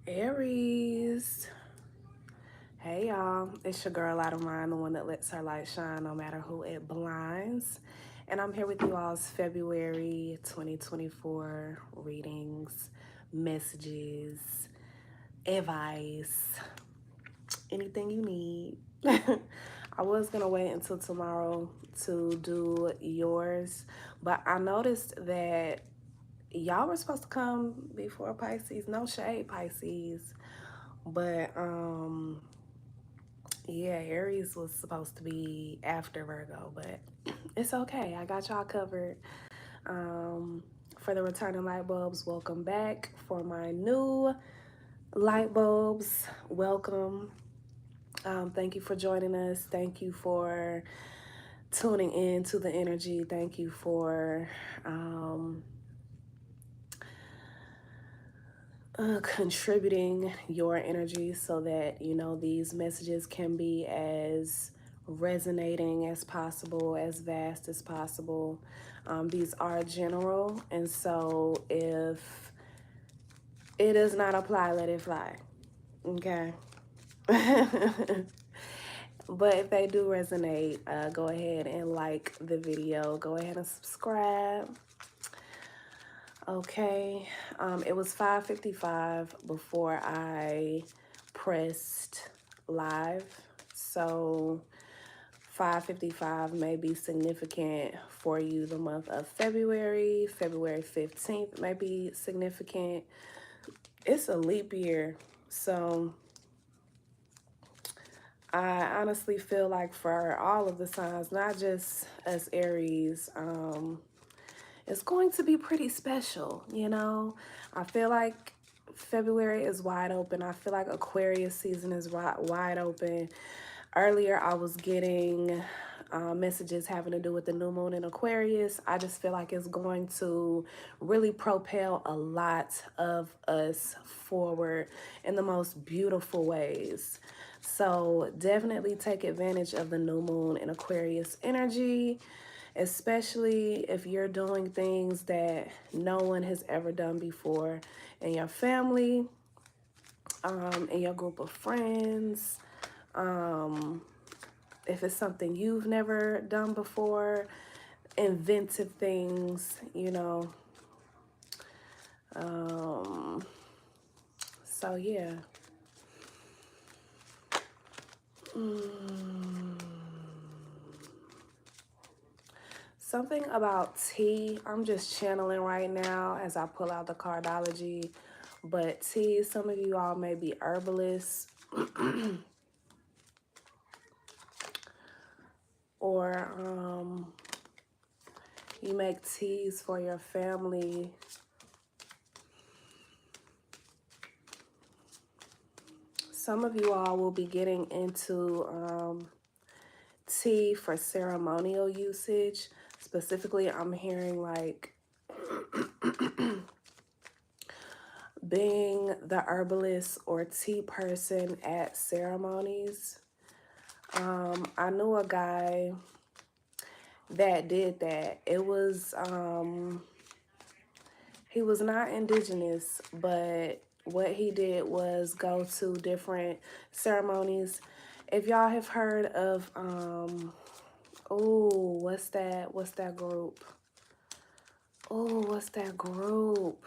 Aries. Hey y'all, it's your girl LiteofMind, the one that lets her light shine no matter who it blinds. And I'm here with you all's February 2024 readings, messages, advice, anything you need. I was gonna wait until tomorrow to do yours, but I noticed that y'all were supposed to come before Pisces. No shade, Pisces. But yeah, Aries was supposed to be after Virgo, but it's okay. I got y'all covered. For the returning light bulbs, welcome back. For my new light bulbs, welcome. Thank you for joining us. Thank you for tuning in to the energy. Thank you for contributing your energy so that these messages can be as resonating as possible, as vast as possible. These are general, and so if it does not apply, let it fly. Okay. But if they do resonate, go ahead and like the video. Go ahead and subscribe. Okay, it was 5:55 before I pressed live, so 5:55 may be significant for you the month of February. February 15th may be significant. It's a leap year, so I honestly feel like for all of the signs, not just us Aries, it's going to be pretty special, I feel like February is wide open. I feel like Aquarius season is wide open. Earlier, I was getting messages having to do with the new moon in Aquarius. I just feel like it's going to really propel a lot of us forward in the most beautiful ways. So definitely take advantage of the new moon in Aquarius energy, especially if you're doing things that no one has ever done before in your family, in your group of friends. If it's something you've never done before, inventive things, So yeah. Something about tea. I'm just channeling right now as I pull out the cardology. But tea, some of you all may be herbalists. Or you make teas for your family. Some of you all will be getting into tea for ceremonial usage. Specifically, I'm hearing like being the herbalist or tea person at ceremonies. I knew a guy that did that. It was, he was not indigenous, but what he did was go to different ceremonies. If y'all have heard of, oh, what's that group? Oh, what's that group?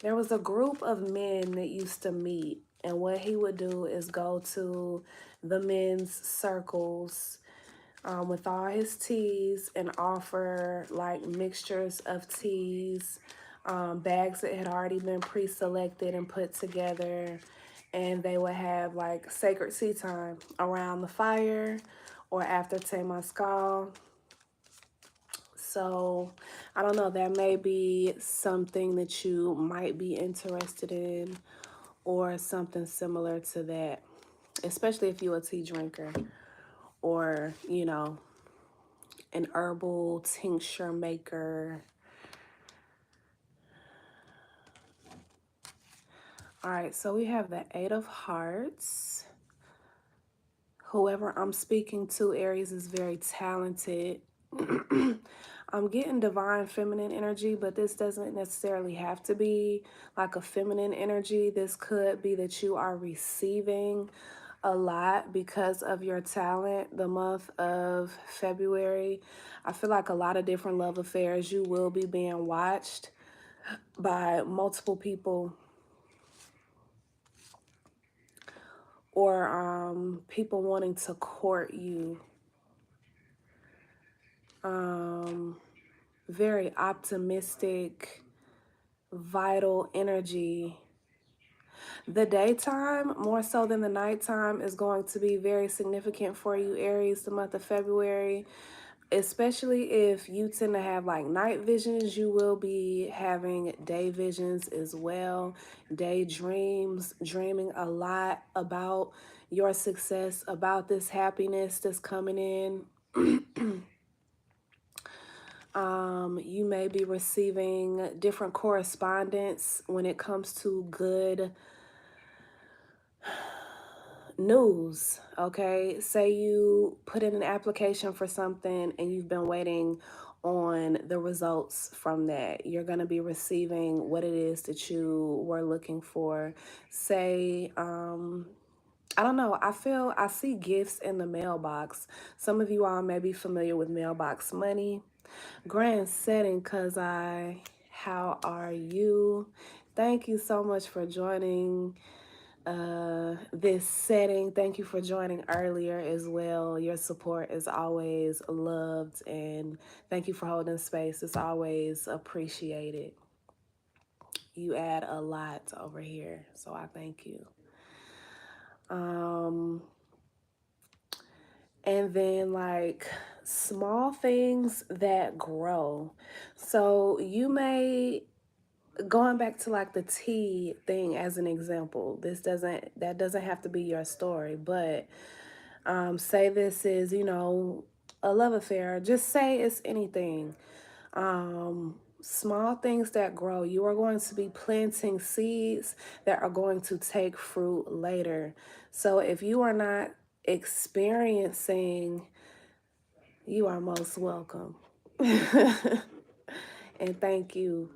There was a group of men that used to meet, and what he would do is go to the men's circles with all his teas and offer like mixtures of teas, bags that had already been pre-selected and put together, and they would have like sacred tea time around the fire or after Temascal. So I don't know, that may be something that you might be interested in, or something similar to that, especially if you're a tea drinker, or an herbal tincture maker. All right, so we have the Eight of Hearts. Whoever I'm speaking to, Aries, is very talented. I'm getting divine feminine energy, but this doesn't necessarily have to be like a feminine energy. This could be that you are receiving a lot because of your talent. The month of February, I feel like a lot of different love affairs. You will be being watched by multiple people, or people wanting to court you. Very optimistic, vital energy. The daytime, more so than the nighttime, is going to be very significant for you, Aries, the month of February. Especially if you tend to have like night visions, you will be having day visions as well. Daydreams, dreaming a lot about your success, about this happiness that's coming in. You may be receiving different correspondence when it comes to good news. Okay, say you put in an application for something and you've been waiting on the results from that. You're going to be receiving what it is that you were looking for. Say I don't know, I see gifts in the mailbox. Some of you all may be familiar with mailbox money. Grand setting, cuz how are you? Thank you so much for joining this setting. Thank you for joining earlier as well. Your support is always loved, and thank you for holding space. It's always appreciated. You add a lot over here, so I thank you. And then like small things that grow. So you may, going back to like the tea thing as an example, that doesn't have to be your story, but say this is, a love affair. Just say it's anything. Small things that grow. You are going to be planting seeds that are going to take fruit later. So if you are not experiencing, you are most welcome. And thank you.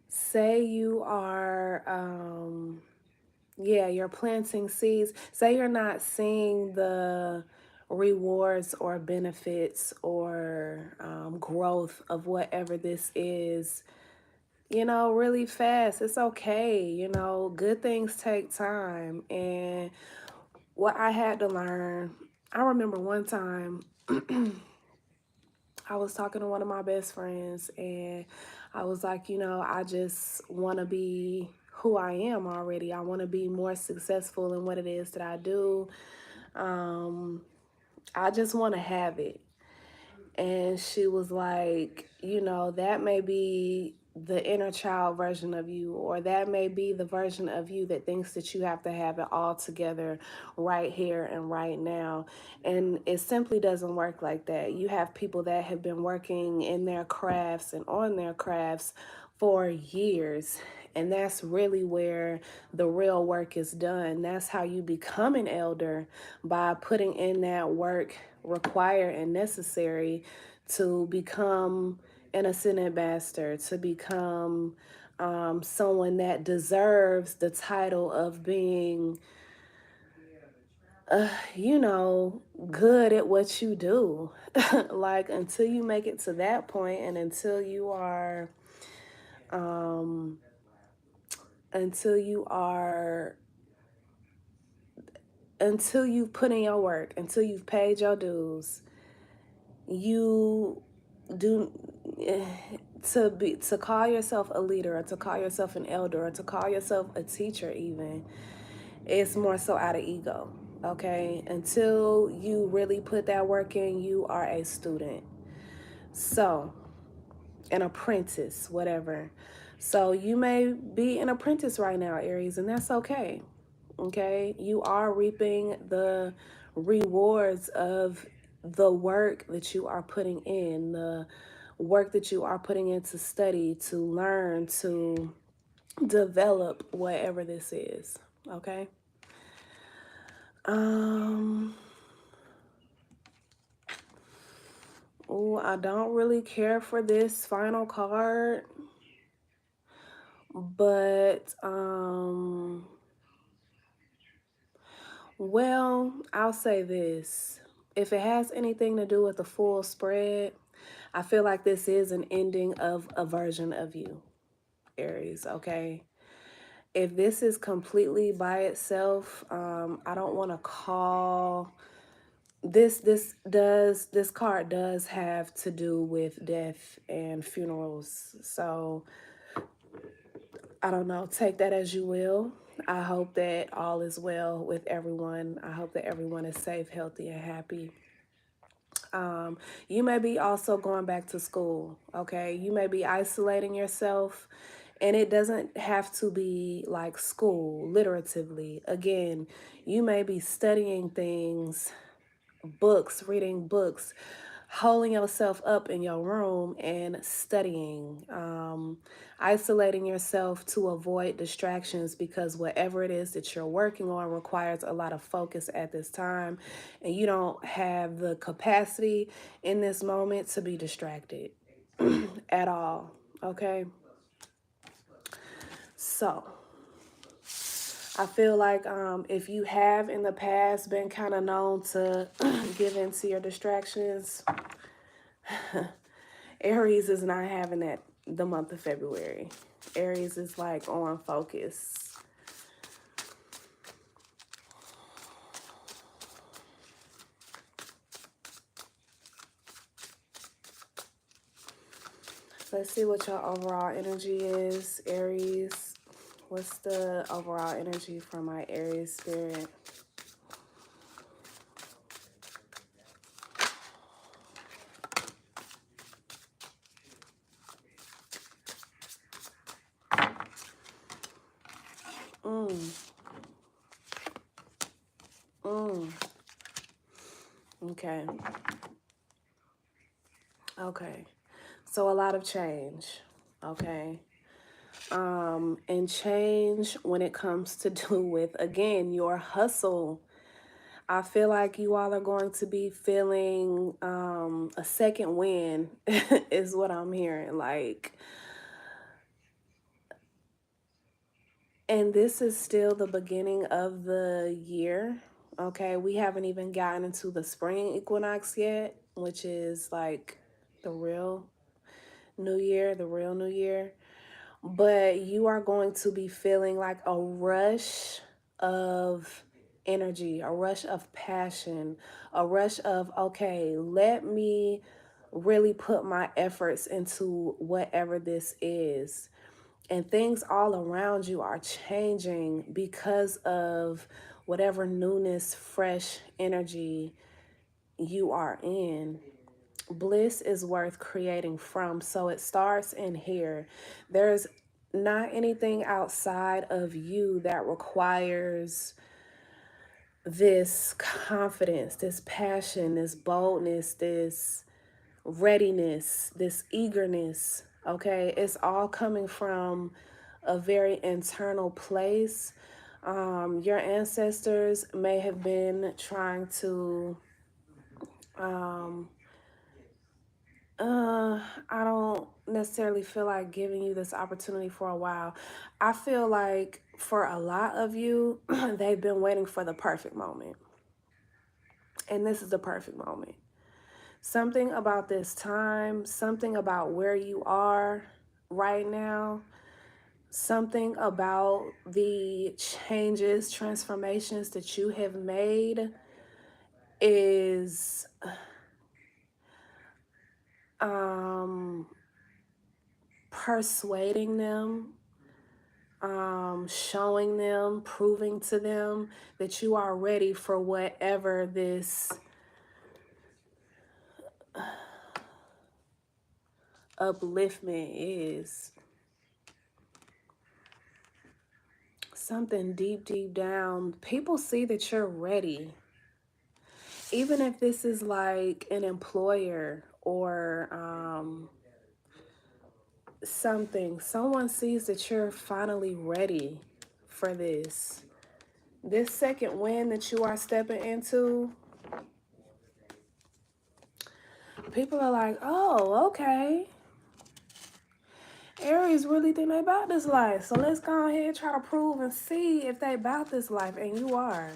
Say you are, you're planting seeds. Say you're not seeing the rewards or benefits or growth of whatever this is, really fast. It's okay. Good things take time. And what I had to learn, I remember one time I was talking to one of my best friends and I was like, I just want to be who I am already. I want to be more successful in what it is that I do. I just want to have it. And she was like, that may be the inner child version of you, or that may be the version of you that thinks that you have to have it all together right here and right now. And it simply doesn't work like that. You have people that have been working in their crafts and on their crafts for years. And that's really where the real work is done. That's how you become an elder, by putting in that work required and necessary to become an ascendant master, to become someone that deserves the title of being, good at what you do. Like until you make it to that point, and until you are, until you are until you've put in your work, until you've paid your dues, you do, to call yourself a leader, or to call yourself an elder, or to call yourself a teacher even, it's more so out of ego. Okay, until you really put that work in, you are a student. So an apprentice, whatever. So you may be an apprentice right now, Aries, and that's okay. Okay, you are reaping the rewards of the work that you are putting in, the work that you are putting in to study, to learn, to develop whatever this is. Okay. Oh, I don't really care for this final card, but well, I'll say this. If it has anything to do with the full spread, I feel like this is an ending of a version of you, Aries, okay? If this is completely by itself, I don't want to call this card does have to do with death and funerals. So I don't know, take that as you will. I hope that all is well with everyone. I hope that everyone is safe, healthy, and happy. You may be also going back to school, okay? You may be isolating yourself, and it doesn't have to be like school, literatively. Again, you may be studying things, books, reading books, holding yourself up in your room and studying, isolating yourself to avoid distractions, because whatever it is that you're working on requires a lot of focus at this time, and you don't have the capacity in this moment to be distracted at all. Okay, so I feel like if you have in the past been kind of known to give in to your distractions, Aries is not having that the month of February. Aries is like on focus. Let's see what your overall energy is, Aries. What's the overall energy for my Aries spirit? Mm, mm. Okay. Okay. So a lot of change. Okay. And change when it comes to do with, again, your hustle. I feel like you all are going to be feeling a second win is what I'm hearing. Like, and this is still the beginning of the year. Okay, we haven't even gotten into the spring equinox yet, which is like the real new year, the real new year. But you are going to be feeling like a rush of energy, a rush of passion, a rush of, okay, let me really put my efforts into whatever this is. And things all around you are changing because of whatever newness, fresh energy you are in. Bliss is worth creating from. So it starts in here. There's not anything outside of you that requires this confidence, this passion, this boldness, this readiness, this eagerness. Okay, it's all coming from a very internal place. Your ancestors may have been trying to I don't necessarily feel like giving you this opportunity for a while. I feel like for a lot of you, they've been waiting for the perfect moment. And this is the perfect moment. Something about this time, something about where you are right now, something about the changes, transformations that you have made is persuading them, showing them, proving to them that you are ready for whatever this upliftment is. Something deep, deep down, people see that you're ready. Even if this is like an employer or someone sees that you're finally ready for this. This second win that you are stepping into, people are like, oh, okay. Aries really think they about this life. So let's go ahead and try to prove and see if they about this life. And you are.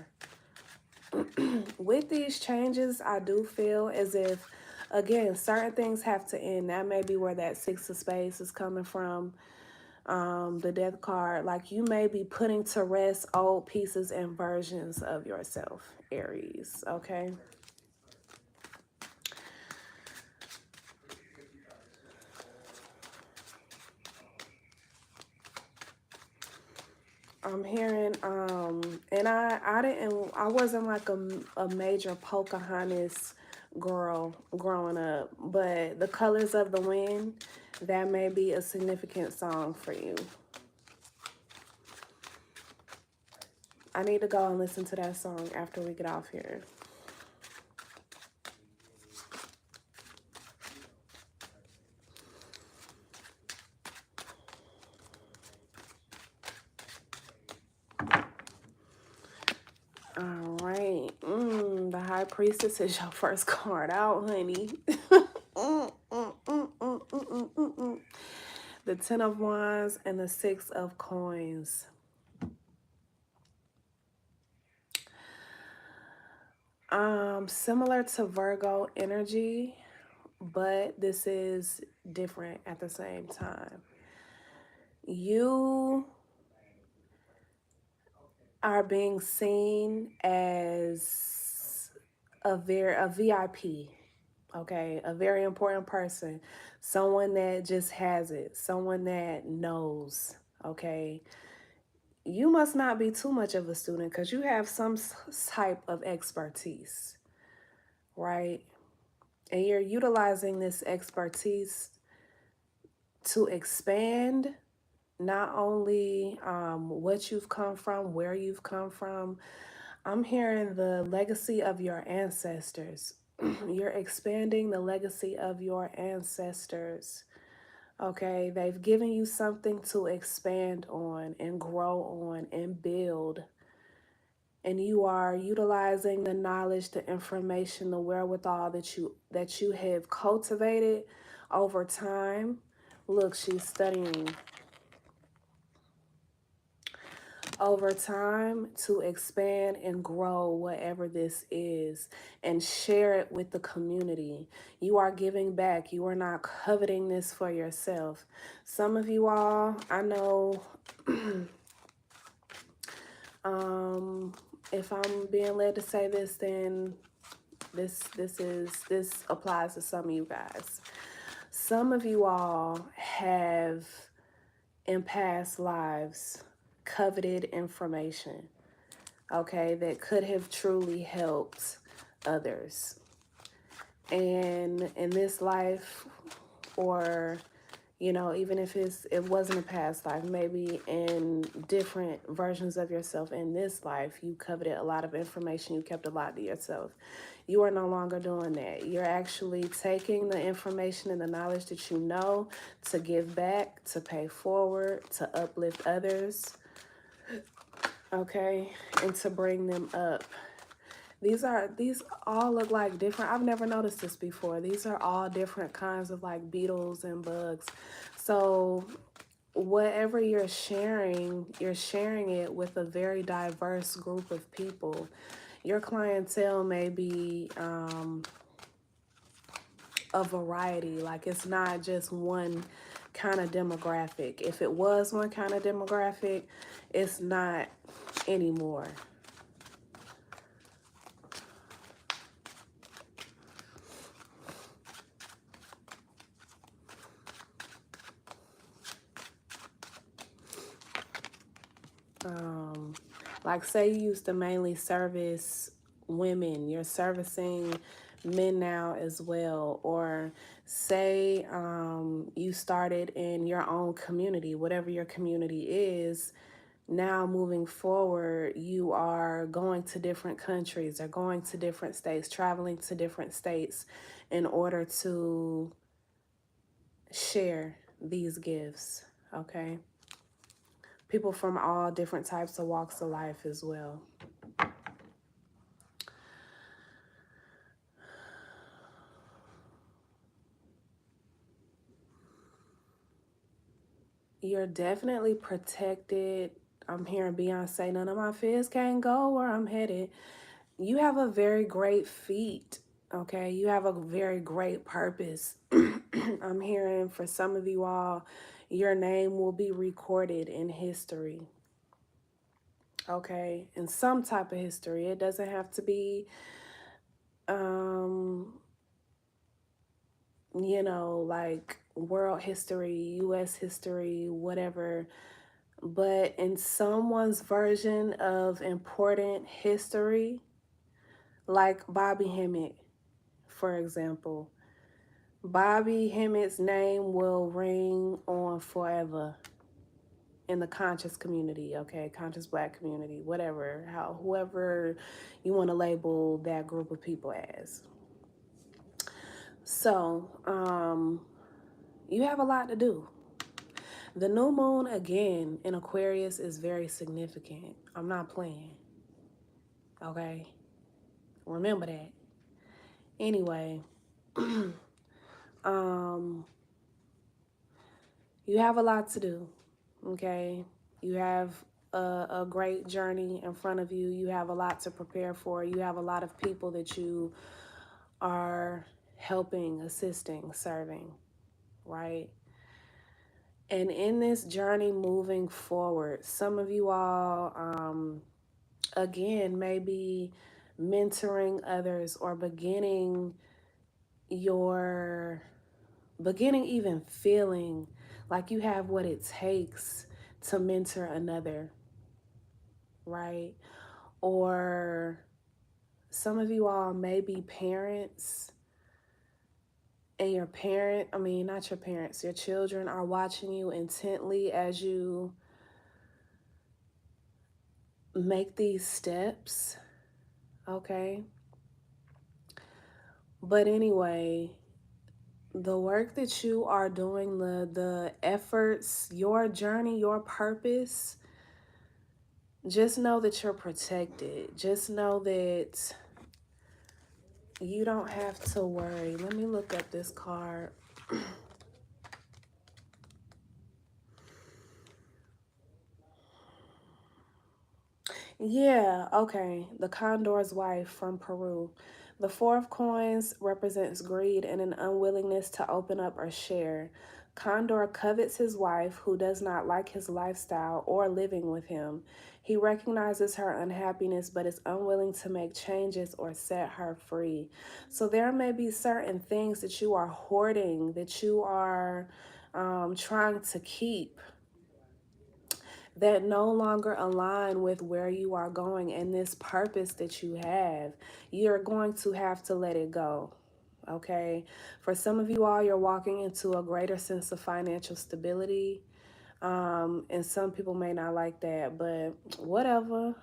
With these changes, I do feel as if, again, certain things have to end. That may be where that Six of Spades is coming from. The Death card, like you may be putting to rest old pieces and versions of yourself, Aries, okay? I'm hearing, and I wasn't like a major Pocahontas girl growing up, but the Colors of the Wind, that may be a significant song for you. I need to go and listen to that song after we get off here. All right. The High Priestess is your first card out, honey. The Ten of Wands and the Six of Coins. Similar to Virgo energy, but this is different at the same time. You are being seen as a VIP, okay? A very important person, someone that just has it, someone that knows, okay? You must not be too much of a student because you have some type of expertise, right? And you're utilizing this expertise to expand not only what you've come from, where you've come from. I'm hearing the legacy of your ancestors. You're expanding the legacy of your ancestors. Okay, they've given you something to expand on and grow on and build. And you are utilizing the knowledge, the information, the wherewithal that you have cultivated over time. Look, she's studying over time to expand and grow whatever this is and share it with the community. You are giving back. You are not coveting this for yourself. Some of you all, I know, if I'm being led to say this, then this applies to some of you guys. Some of you all have in past lives coveted information, okay, that could have truly helped others. And in this life, or you know, even if it wasn't a past life, maybe in different versions of yourself in this life, you coveted a lot of information, you kept a lot to yourself. You are no longer doing that. You're actually taking the information and the knowledge that you know to give back, to pay forward, to uplift others, okay, and to bring them up. These all look like different. I've never noticed this before. These are all different kinds of like beetles and bugs. So whatever you're sharing it with a very diverse group of people. Your clientele may be a variety. Like it's not just one kind of demographic. If it was one kind of demographic, it's not anymore. Like say you used to mainly service women, you're servicing men now as well. Or say you started in your own community, whatever your community is. Now moving forward, you are going to different countries or going to different states, traveling to different states in order to share these gifts, okay? People from all different types of walks of life as well. You're definitely protected. I'm hearing Beyonce, none of my fears can go where I'm headed. You have a very great feat, okay? You have a very great purpose. I'm hearing for some of you all, your name will be recorded in history, okay? In some type of history. It doesn't have to be, um, like world history, US history, whatever. But in someone's version of important history, like Bobby Hemmett, for example, Bobby Hemmett's name will ring on forever in the conscious community, okay? Conscious Black community, whatever, whoever you want to label that group of people as. So, you have a lot to do. The new moon, again, in Aquarius is very significant. I'm not playing, okay? Remember that. Anyway, you have a lot to do, okay? You have a great journey in front of you. You have a lot to prepare for. You have a lot of people that you are helping, assisting, serving, right? And in this journey moving forward, some of you all, again, maybe mentoring others or beginning even feeling like you have what it takes to mentor another, right? Or some of you all may be parents, and not your parents, your children are watching you intently as you make these steps, okay? But anyway, the work that you are doing, the efforts, your journey, your purpose, just know that you're protected. Just know that you don't have to worry. Let me look up this card. Yeah, okay. The Condor's wife from Peru. The Four of Coins represents greed and an unwillingness to open up or share. Condor covets his wife, who does not like his lifestyle or living with him. He recognizes her unhappiness but is unwilling to make changes or set her free. So there may be certain things that you are hoarding, that you are trying to keep, that no longer align with where you are going and this purpose that you have. You're going to have to let it go, okay? For some of you all, you're walking into a greater sense of financial stability, and some people may not like that, but whatever.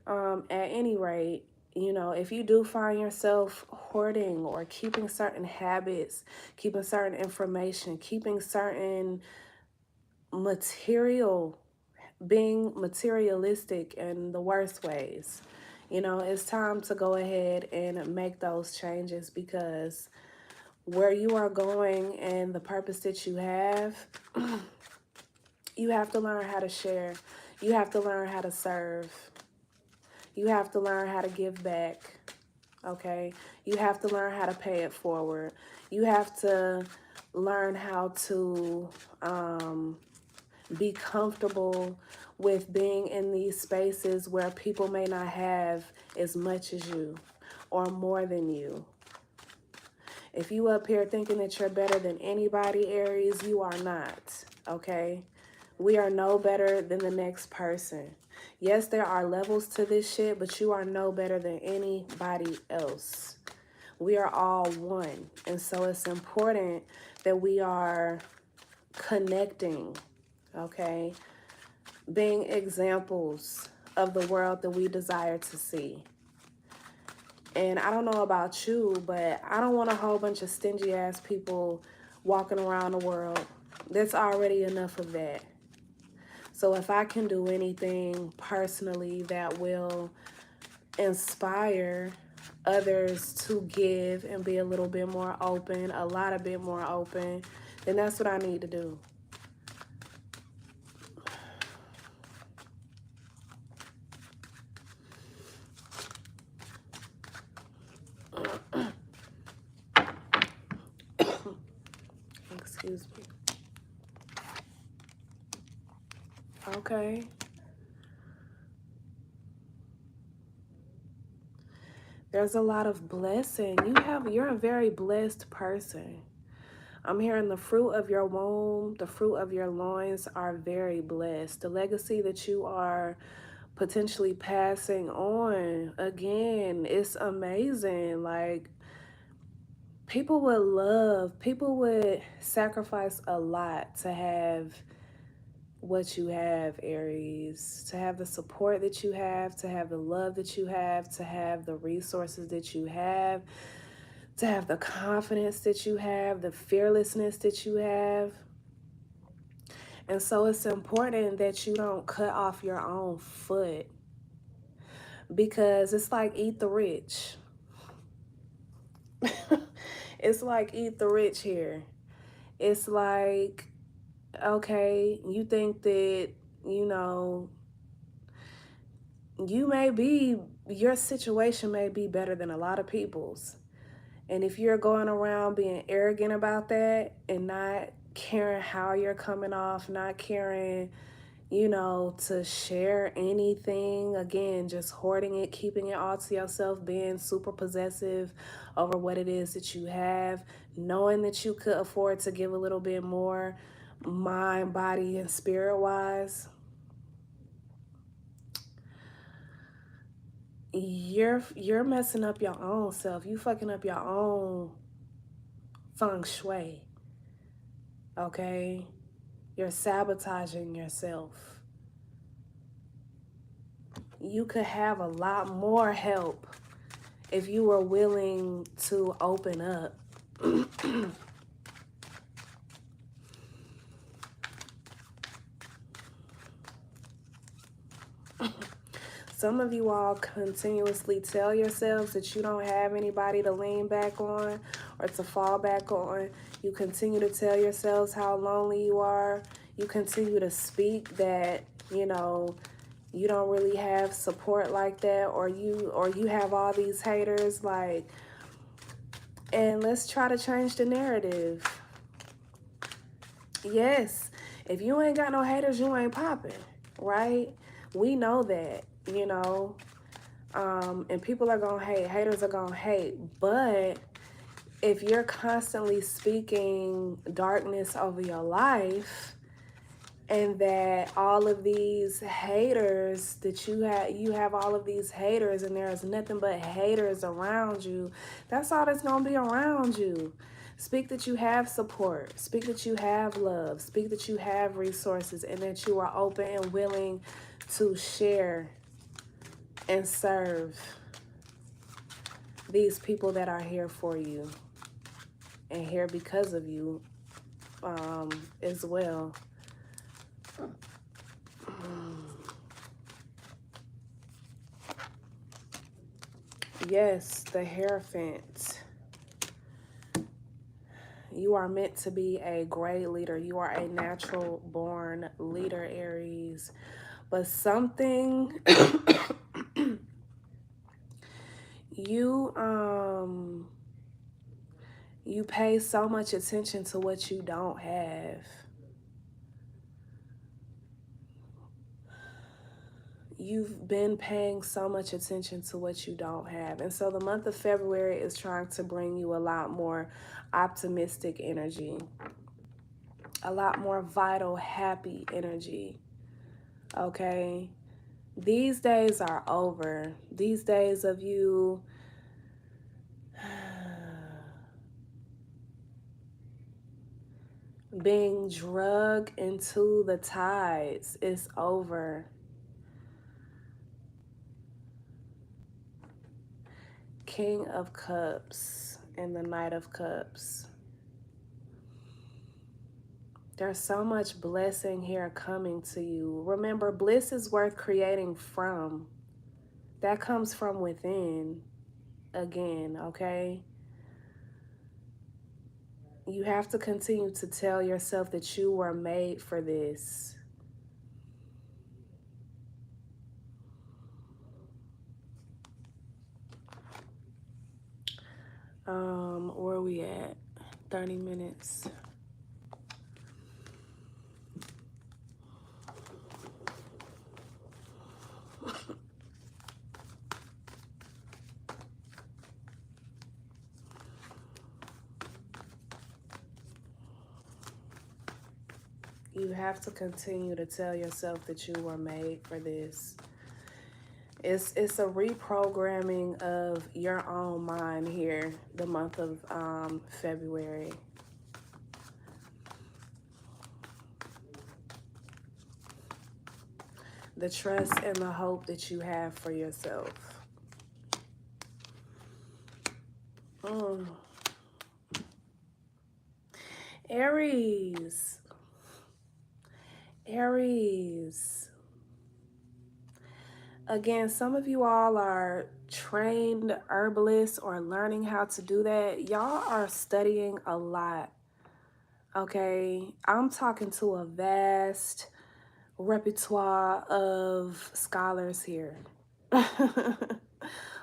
At any rate, if you do find yourself hoarding or keeping certain habits, keeping certain information, keeping certain material, being materialistic in the worst ways, it's time to go ahead and make those changes, because where you are going and the purpose that you have, you have to learn how to share. You have to learn how to serve. You have to learn how to give back, okay? You have to learn how to pay it forward. You have to learn how to be comfortable with being in these spaces where people may not have as much as you or more than you. If you up here thinking that you're better than anybody, Aries, you are not, okay? We are no better than the next person. Yes, there are levels to this shit, but you are no better than anybody else. We are all one. And so it's important that we are connecting, okay? Being examples of the world that we desire to see. And I don't know about you, but I don't want a whole bunch of stingy ass people walking around the world. There's already enough of that. So if I can do anything personally that will inspire others to give and be a little bit more open, a lot a bit more open, then that's what I need to do. Okay. There's a lot of blessing. You're a very blessed person. I'm hearing the fruit of your womb, the fruit of your loins are very blessed. The legacy that you are potentially passing on, again, it's amazing. Like, people would sacrifice a lot to have what you have, Aries, to have the support that you have, to have the love that you have, to have the resources that you have, to have the confidence that you have, the fearlessness that you have. And so it's important that you don't cut off your own foot, because it's like eat the rich. It's like eat the rich here. It's like, okay, you think that, you know, your situation may be better than a lot of people's. And if you're going around being arrogant about that and not caring how you're coming off, not caring, to share anything, again, just hoarding it, keeping it all to yourself, being super possessive over what it is that you have, knowing that you could afford to give a little bit more, mind, body, and spirit wise, you're messing up your own self. You fucking up your own feng shui. Okay? You're sabotaging yourself. You could have a lot more help if you were willing to open up. Some of you all continuously tell yourselves that you don't have anybody to lean back on or to fall back on. You continue to tell yourselves how lonely you are. You continue to speak that, you don't really have support like that, or you have all these haters, like, and let's try to change the narrative. Yes, if you ain't got no haters, you ain't popping, right? We know that, and people are gonna hate, haters are gonna hate, but if you're constantly speaking darkness over your life, and that all of these haters that you have all of these haters, and there's nothing but haters around you, that's all that's gonna be around you. Speak that you have support, speak that you have love, speak that you have resources, and that you are open and willing to share and serve these people that are here for you and here because of you, as well. Yes, the Hierophant. You are meant to be a great leader. You are a natural born leader, Aries. But something you pay so much attention to what you don't have. You've been paying so much attention to what you don't have. And so the month of February is trying to bring you a lot more optimistic energy, a lot more vital, happy energy. Okay? These days are over. These days of you being drugged into the tides is over. King of Cups and the Knight of Cups. There's so much blessing here coming to you. Remember, bliss is worth creating from. That comes from within. Again, okay? You have to continue to tell yourself that you were made for this. Where are we at? 30 minutes. You have to continue to tell yourself that you were made for this. It's a reprogramming of your own mind here, the month of February. The trust and the hope that you have for yourself. Mm. Aries. Aries. Again, some of you all are trained herbalists or learning how to do that. Y'all are studying a lot. Okay, I'm talking to a vast repertoire of scholars here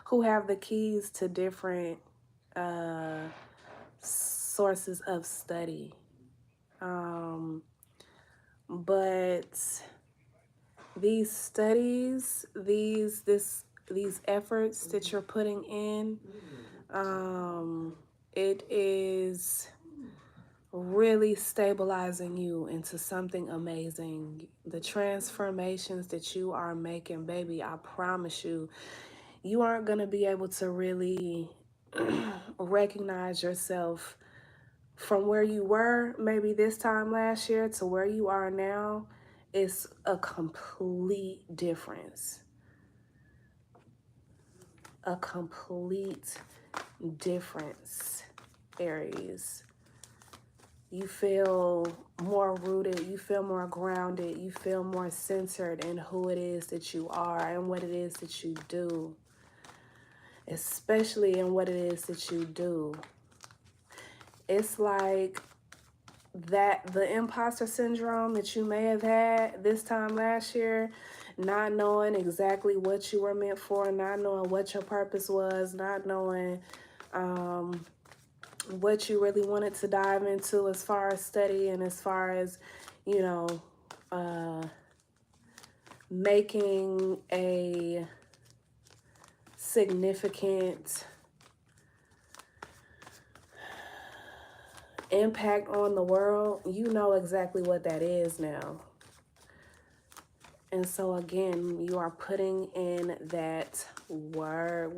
who have the keys to different sources of study. But these studies, these efforts that you're putting in, it is really stabilizing you into something amazing. The transformations that you are making, baby, I promise you, you aren't going to be able to really recognize yourself from where you were maybe this time last year to where you are now. It's a complete difference. A complete difference, Aries. You feel more rooted, you feel more grounded, you feel more centered in who it is that you are and what it is that you do, especially in what it is that you do. It's like that the imposter syndrome that you may have had this time last year, not knowing exactly what you were meant for, not knowing what your purpose was, not knowing what you really wanted to dive into as far as study and as far as, you know, making a significant impact on the world. You know exactly what that is now. And so again, you are putting in that work.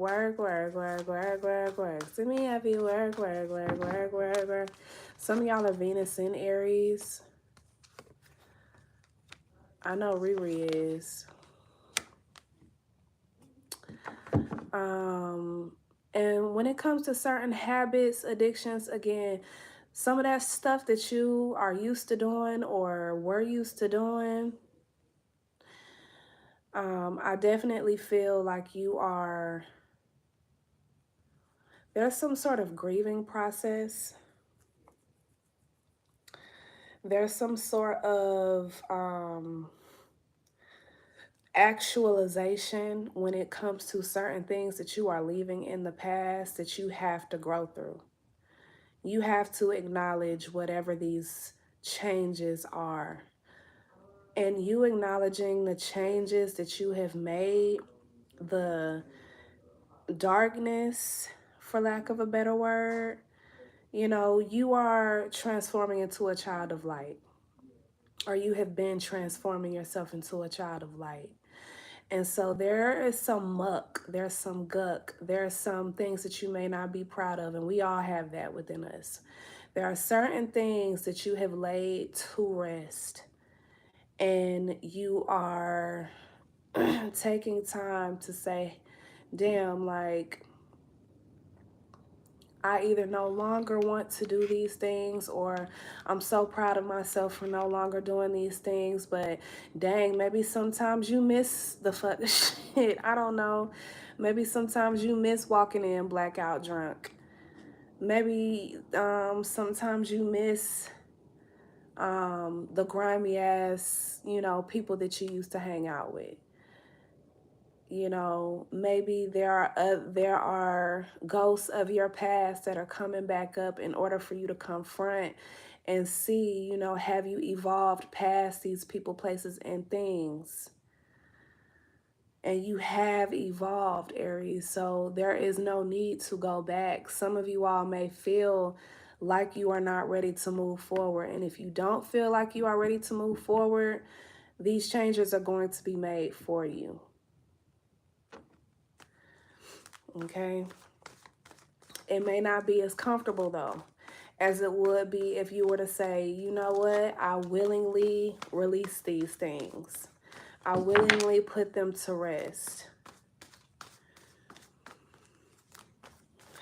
See me happy, work. Some of y'all are Venus in Aries. I know Riri is. And when it comes to certain habits, addictions, again, some of that stuff that you are used to doing or were used to doing, I definitely feel like there's some sort of grieving process. There's some sort of actualization when it comes to certain things that you are leaving in the past that you have to grow through. You have to acknowledge whatever these changes are. And you acknowledging the changes that you have made, the darkness, for lack of a better word, you are transforming into a child of light. Or you have been transforming yourself into a child of light. And so there is some muck, there's some guck, there's some things that you may not be proud of, and we all have that within us. There are certain things that you have laid to rest, and you are taking time to say, damn, like, I either no longer want to do these things, or I'm so proud of myself for no longer doing these things. But dang, maybe sometimes you miss the fucking shit. I don't know. Maybe sometimes you miss walking in blackout drunk. Maybe sometimes you miss the grimy ass, people that you used to hang out with. Maybe there are ghosts of your past that are coming back up in order for you to confront and see, have you evolved past these people, places, and things? And you have evolved, Aries, so there is no need to go back. Some of you all may feel like you are not ready to move forward. And if you don't feel like you are ready to move forward, these changes are going to be made for you. Okay? It may not be as comfortable though as it would be if you were to say, you know what, I willingly release these things. I willingly put them to rest.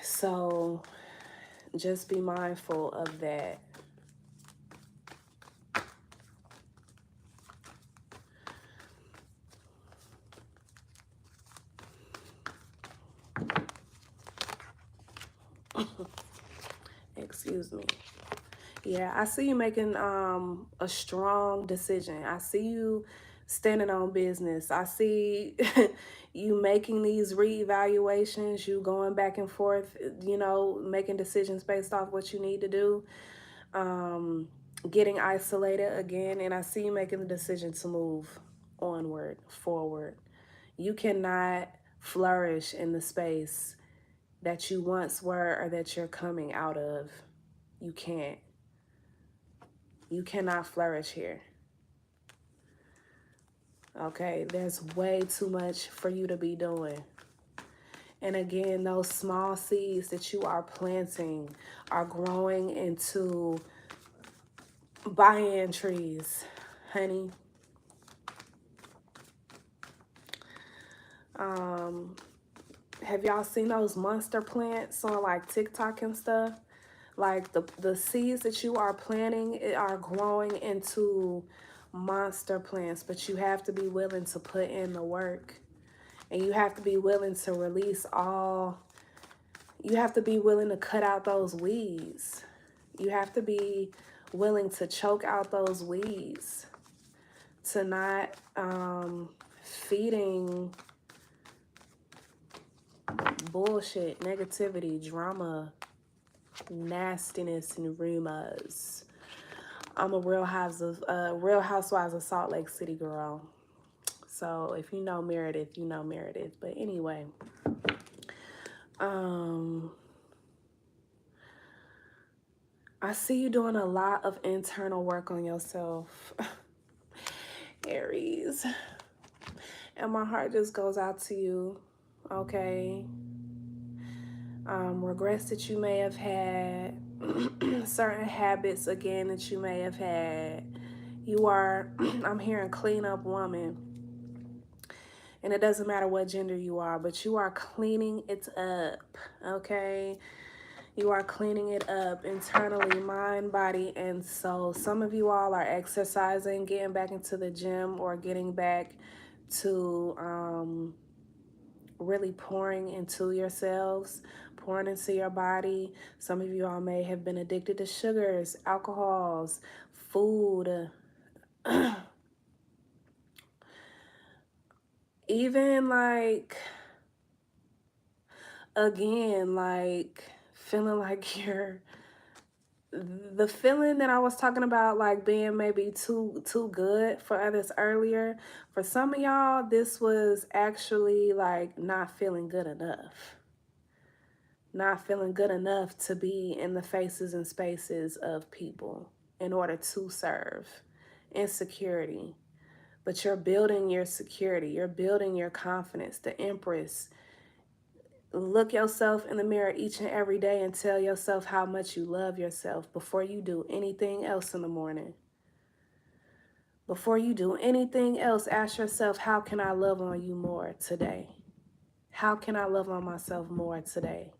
So just be mindful of that. Excuse me. Yeah, I see you making a strong decision. I see you standing on business. I see you making these reevaluations, you going back and forth, you know, making decisions based off what you need to do. Getting isolated again, and I see you making the decision to move onward, forward. You cannot flourish in the space that you once were or that you're coming out of. You can't. You cannot flourish here. Okay, there's way too much for you to be doing. And again, those small seeds that you are planting are growing into banyan trees, honey. Have y'all seen those monster plants on like TikTok and stuff? Like the seeds that you are planting are growing into monster plants, but you have to be willing to put in the work. And you have to be willing to release all, you have to be willing to cut out those weeds. You have to be willing to choke out those weeds, to not feeding bullshit, negativity, drama, nastiness, and rumors. I'm a Real Housewives of Salt Lake City girl. So if you know Meredith, you know Meredith. But anyway, I see you doing a lot of internal work on yourself, Aries. And my heart just goes out to you, okay? Regrets that you may have had, certain habits, again, that you may have had. You are, I'm hearing clean up woman. And it doesn't matter what gender you are, but you are cleaning it up, okay? You are cleaning it up internally, mind, body, and soul. Some of you all are exercising, getting back into the gym, or getting back to really pouring into yourselves, pouring into your body. Some of you all may have been addicted to sugars, alcohols, food, even like, again, like feeling like you're, the feeling that I was talking about, like being maybe too good for others earlier. For some of y'all, this was actually like not feeling good enough. Not feeling good enough to be in the faces and spaces of people in order to serve. Insecurity. But you're building your security. You're building your confidence. The Empress. Look yourself in the mirror each and every day and tell yourself how much you love yourself before you do anything else in the morning. Before you do anything else, ask yourself, how can I love on you more today? How can I love on myself more today?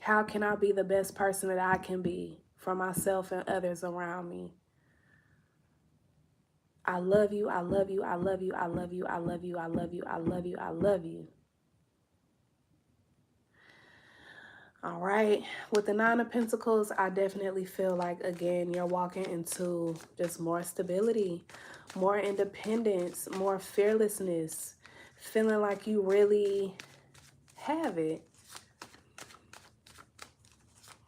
How can I be the best person that I can be for myself and others around me? I love you, I love you, I love you, I love you, I love you, I love you, I love you, I love you. All right, with the Nine of Pentacles, I definitely feel like, again, you're walking into just more stability, more independence, more fearlessness, feeling like you really have it.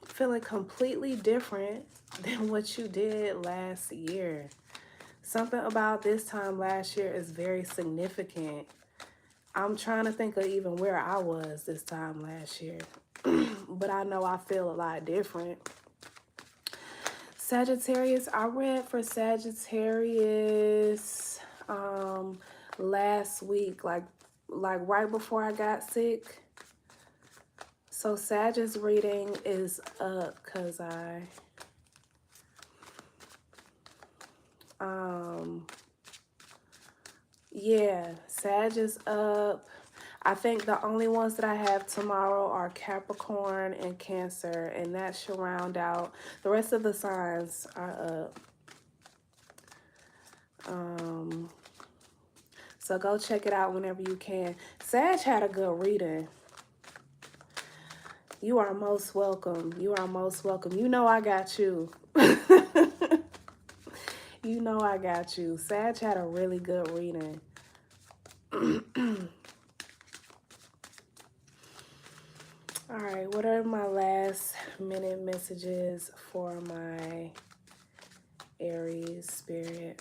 Feeling completely different than what you did last year. Something about this time last year is very significant. I'm trying to think of even where I was this time last year. but I know I feel a lot different. Sagittarius, I read for Sagittarius last week, like right before I got sick. So Sagittarius reading is up because yeah, Sag is up. I think the only ones that I have tomorrow are Capricorn and Cancer, and that should round out. The rest of the signs are up. So go check it out whenever you can. Sag had a good reading. You are most welcome. You are most welcome. You know I got you. You know I got you. Sag had a really good reading. All right, what are my last minute messages for my Aries spirit?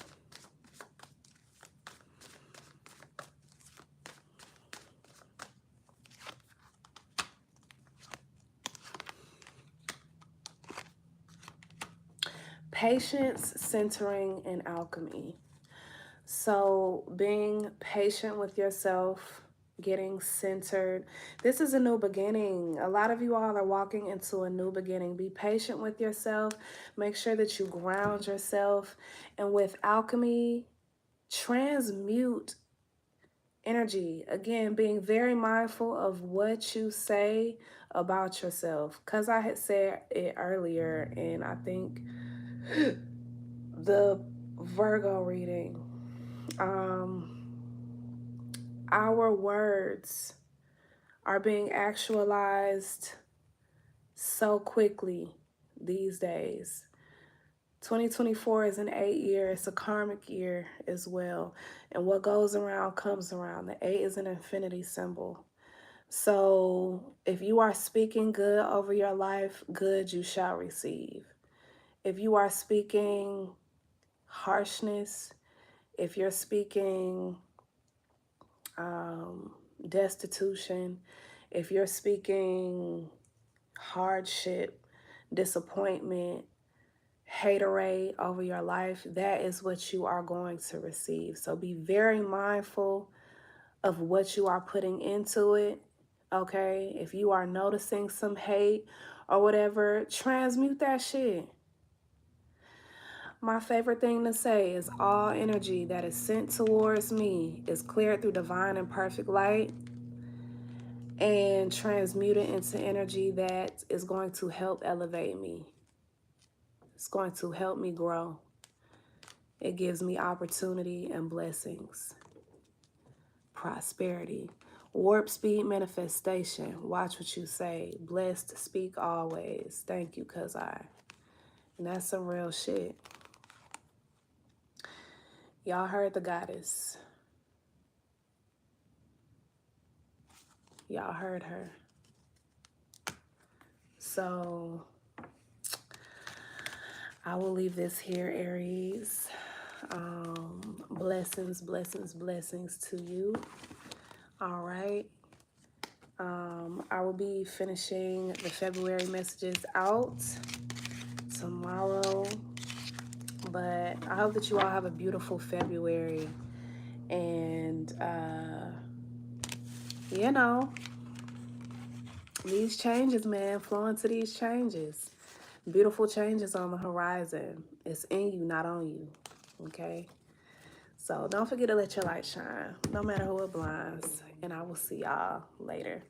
Patience, centering, and alchemy. So being patient with yourself, getting centered. This is a new beginning. A lot of you all are walking into a new beginning. Be patient with yourself. Make sure that you ground yourself. And with alchemy, transmute energy. Again, being very mindful of what you say about yourself. Because I had said it earlier, and I think the Virgo reading, our words are being actualized so quickly these days. 2024 is an 8-year. It's a karmic year as well. And what goes around comes around. The 8 is an infinity symbol. So if you are speaking good over your life, good you shall receive. If you are speaking harshness, if you're speaking destitution, if you're speaking hardship, disappointment, haterade over your life, that is what you are going to receive. So be very mindful of what you are putting into it, okay? If you are noticing some hate or whatever, transmute that shit. My favorite thing to say is all energy that is sent towards me is cleared through divine and perfect light and transmuted into energy that is going to help elevate me. It's going to help me grow. It gives me opportunity and blessings. Prosperity. Warp speed manifestation. Watch what you say. Blessed to speak always. Thank you, cuz I. And that's some real shit. Y'all heard the goddess. Y'all heard her. So I will leave this here, Aries. Blessings, blessings, blessings to you. All right. I will be finishing the February messages out tomorrow. But I hope that you all have a beautiful February. And, you know, these changes, man, flow into these changes. Beautiful changes on the horizon. It's in you, not on you. Okay? So don't forget to let your light shine, no matter who it blinds. And I will see y'all later.